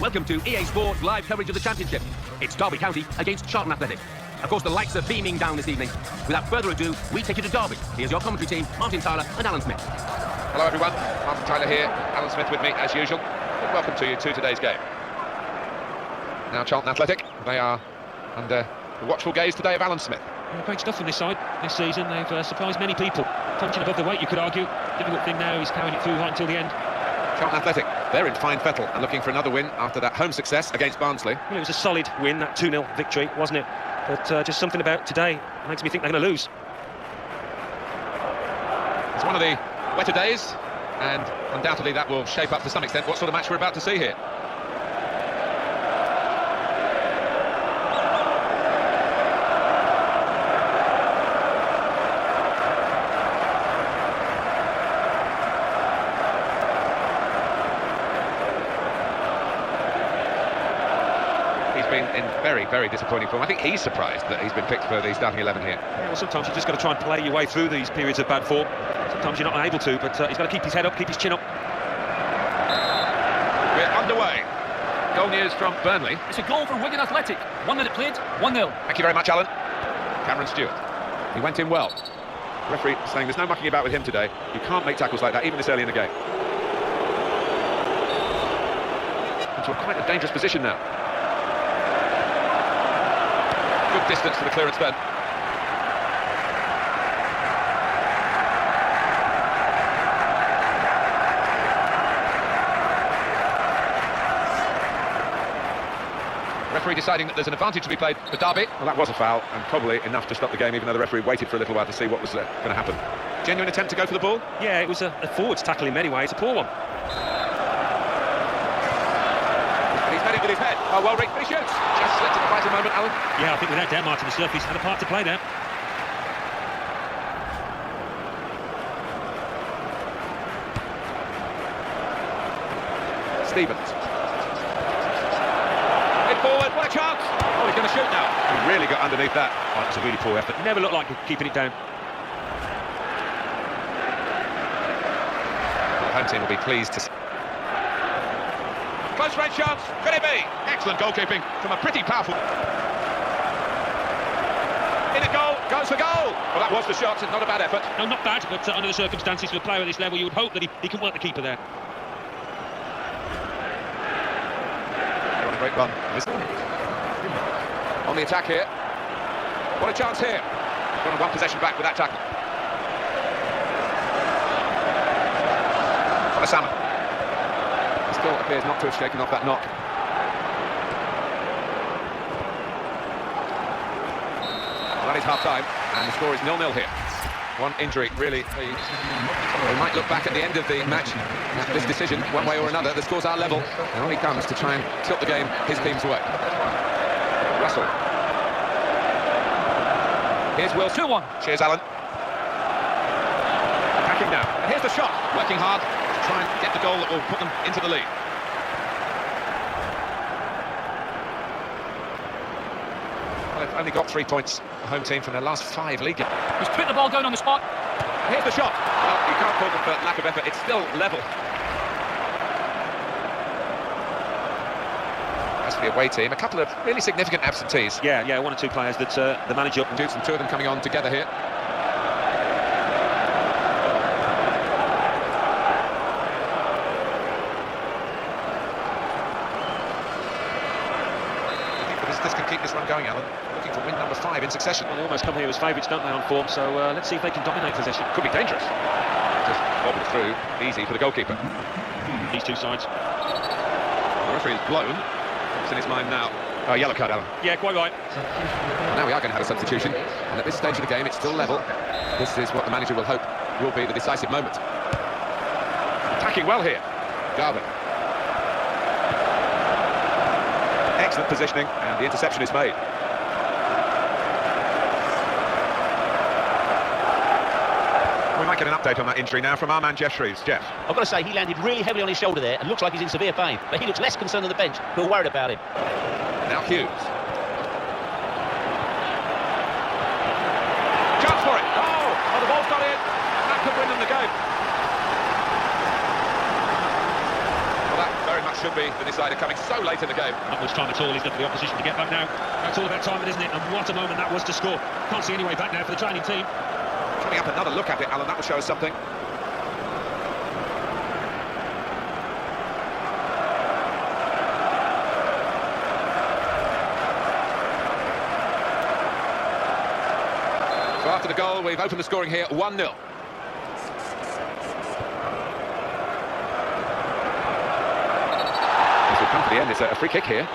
Welcome to EA Sports live coverage of the Championship. It's Derby County against Charlton Athletic. Of course, the lights are beaming down this evening. Without further ado, we take you to Derby. Here's your commentary team, Martin Tyler and Alan Smith. Hello everyone, Martin Tyler here, Alan Smith with me as usual. And welcome to you to today's game. Now Charlton Athletic, they are under the watchful gaze today of Alan Smith. Great stuff from this side this season. They've surprised many people. Punching above the weight, you could argue. Difficult thing now is carrying it through right until the end. Charlton Athletic, they're in fine fettle and looking for another win after that home success against Barnsley. Well, it was a solid win, that 2-0 victory, wasn't it? But just something about today makes me think they're going to lose. It's one of the wetter days, and undoubtedly that will shape up to some extent what sort of match we're about to see here. In very, very disappointing form. I think he's surprised that he's been picked for the starting 11 here. Yeah, well, sometimes you just got to try and play your way through these periods of bad form. Sometimes you're not able to, but he's got to keep his head up, keep his chin up. We're underway. Goal news from Burnley. It's a goal for Wigan Athletic. 1 minute played, 1-0. Thank you very much, Alan. Cameron Stewart. He went in well. The referee saying there's no mucking about with him today. You can't make tackles like that, even this early in the game. Into quite a dangerous position now. Good distance to the clearance then. Referee deciding that there's an advantage to be played for Derby. Well, that was a foul, and probably enough to stop the game, even though the referee waited for a little while to see what was going to happen. Genuine attempt to go for the ball? Yeah, it was a forwards tackle in many ways, a poor one. He's met it with his head. Oh, well rigged, but he shoots. Just slipped at the right moment, Alan. Yeah, I think without doubt, Martin, the surface had a part to play there. Stevens. Head forward, what a chance! Oh, he's going to shoot now. He really got underneath that. Oh, it's a really poor effort. Never looked like keeping it down. The home team will be pleased to... Close range chance, could it be? Excellent goalkeeping from a pretty powerful... In a goal, goes for goal! Well, that was the shot, not a bad effort. No, not bad, but under the circumstances for a player at this level, you would hope that he can work the keeper there. They're on a great run. On the attack here. What a chance here. Got one possession back with that tackle. What a salmon. Still appears not to have shaken off that knock. Well, that is half-time, and the score is 0-0 here. One injury, really. We might look back at the end of the match at this decision, one way or another. The scores are level, and on he comes to try and tilt the game his team's way. Russell. Here's Will. 2-1. Cheers, Alan. Attacking now, and here's the shot. Working hard to try and get the goal that will put them into the lead. Well, they've only got 3 points, the home team, from their last 5 league games. He's put the ball down on the spot. Here's the shot. Well, you can't call them for lack of effort. It's still level. As for the away team, a couple of really significant absentees. Yeah, 1 or 2 players that the manager... Dukes and 2 of them coming on together here. This can keep this run going, Alan. Looking for win number 5 in succession. Well, they almost come here as favourites, don't they, on form, so let's see if they can dominate possession. Could be dangerous. Just bobbled through, easy for the goalkeeper. These two sides. The referee is blown. It's in his mind now. Yellow card, Alan. Yeah, quite right. Now we are going to have a substitution, and at this stage of the game, it's still level. This is what the manager will hope will be the decisive moment. Attacking well here. Garvin. Excellent positioning, and the interception is made. We might get an update on that injury now from our man Jeff Shreves. Jeff. I've got to say, he landed really heavily on his shoulder there and looks like he's in severe pain, but he looks less concerned on the bench. We're worried about him. Now Hughes. Chance for it. Oh, the ball's got in. That could win them the game. Well, that very much should be the decider, coming so late in the game. Not much time at all, is there, for the opposition to get back now? It's all about timing, isn't it? And what a moment that was to score. Can't see any way back now for the training team. Coming up, another look at it, Alan, that will show us something. So after the goal, we've opened the scoring here, 1-0. This will come to the end. It's a free kick here.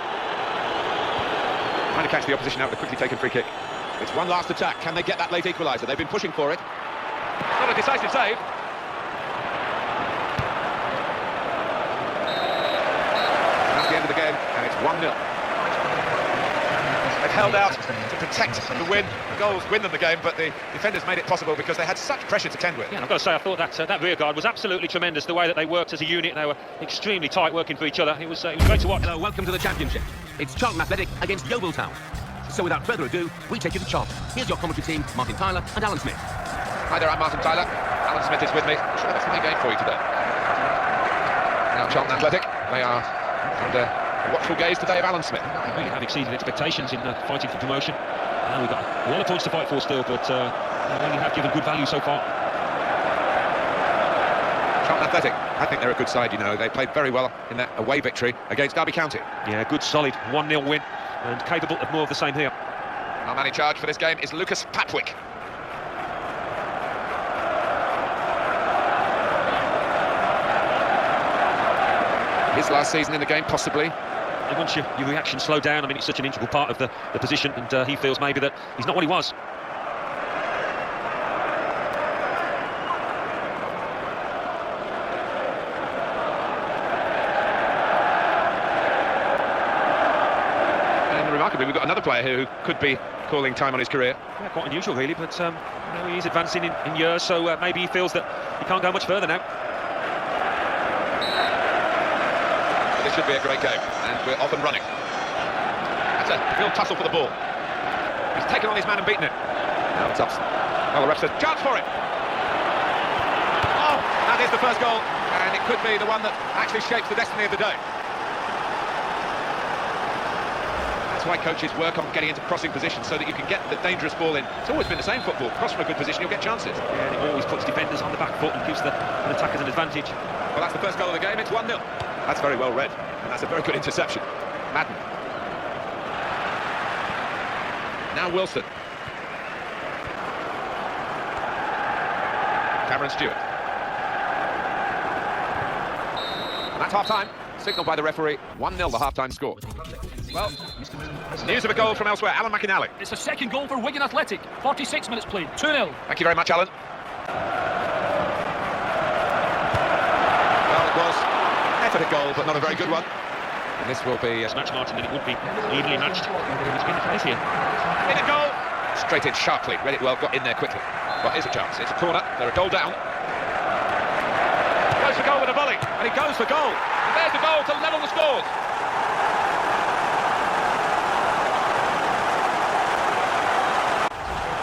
Trying to catch the opposition out with a quickly taken free kick. It's one last attack. Can they get that late equaliser? They've been pushing for it. Not a decisive save. That's the end of the game, and it's 1-0. They've held out to protect the win. The goals win them the game, but the defenders made it possible because they had such pressure to contend with. Yeah, and I've got to say, I thought that rear guard was absolutely tremendous. The way that they worked as a unit, they were extremely tight, working for each other. It was great to watch. Hello, welcome to the Championship. It's Charlton Athletic against Yeovil Town. So without further ado, we take you to Charlton. Here's your commentary team, Martin Tyler and Alan Smith. Hi there, I'm Martin Tyler. Alan Smith is with me. I'm sure that's a fine game for you today. Now, Charlton Athletic, they are under a watchful gaze today of Alan Smith. They really have exceeded expectations in fighting for promotion. We've got a lot of points to fight for still, but they really have given good value so far. Charlton Athletic, I think they're a good side, you know. They played very well in that away victory against Derby County. Yeah, good solid 1-0 win, and capable of more of the same here. Our man in charge for this game is Lucas Papwick. His last season in the game, possibly. And once your reaction slow down, I mean, it's such an integral part of the position, and he feels maybe that he's not what he was. And remarkably, we've got another player here who could be calling time on his career. Yeah, quite unusual, really, but you know, he's advancing in years, so maybe he feels that he can't go much further now. This should be a great game, and we're off and running. That's a real tussle for the ball. He's taken on his man and beaten him. Now it's up. Well, the ref says, chance for it. Oh, that is the first goal, and it could be the one that actually shapes the destiny of the day. That's why coaches work on getting into crossing positions so that you can get the dangerous ball in. It's always been the same football. Cross from a good position, you'll get chances. Yeah, and it always puts defenders on the back foot and gives the attackers an advantage. Well, that's the first goal of the game. It's 1-0. That's very well read, and that's a very good interception. Madden. Now Wilson. Cameron Stewart. And that's half-time. Signalled by the referee. 1-0 the half-time score. Well, news of a goal from elsewhere. Alan McInally. It's the second goal for Wigan Athletic. 46 minutes played. 2-0. Thank you very much, Alan. Well, it was an effort goal, but not a very good one. And this will be It's match, Martin, and it would be evenly matched. It's been the case here. in a goal. Straight in sharply. Read it well, got in there quickly. Well, here's a chance. It's a corner. They're a goal down. Goes for goal with a volley, and he goes for goal. And there's the goal to level the scores.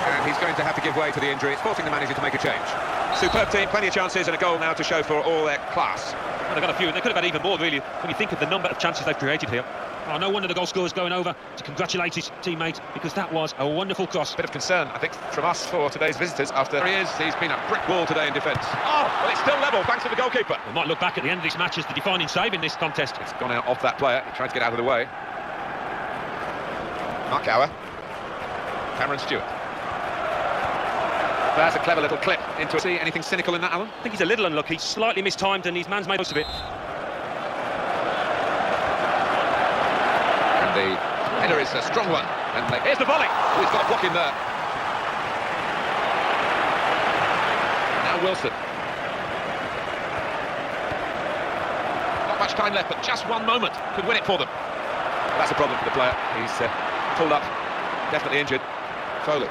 And he's going to have to give way to the injury. It's forcing the manager to make a change. Superb team, plenty of chances, and a goal now to show for all their class. Well, they've got a few, and they could have had even more, really, when you think of the number of chances they've created here. Oh, no wonder the goal scorer's going over to congratulate his teammate, because that was a wonderful cross. Bit of concern, I think, from us for today's visitors after he is. He's been a brick wall today in defence. Oh, well, it's still level, thanks to the goalkeeper. We might look back at the end of this match as the defining save in this contest. It's gone out off that player. He tried to get out of the way. Mark Gower. Cameron Stewart. That's a clever little clip into. See anything cynical in that, Alan? I think he's a little unlucky, slightly mistimed, and his man's made most of it. And the header is a strong one. And here's the volley. Oh, he's got a block in there. Now Wilson. Not much time left, but just one moment could win it for them. That's a problem for the player. He's pulled up, definitely injured. Foley.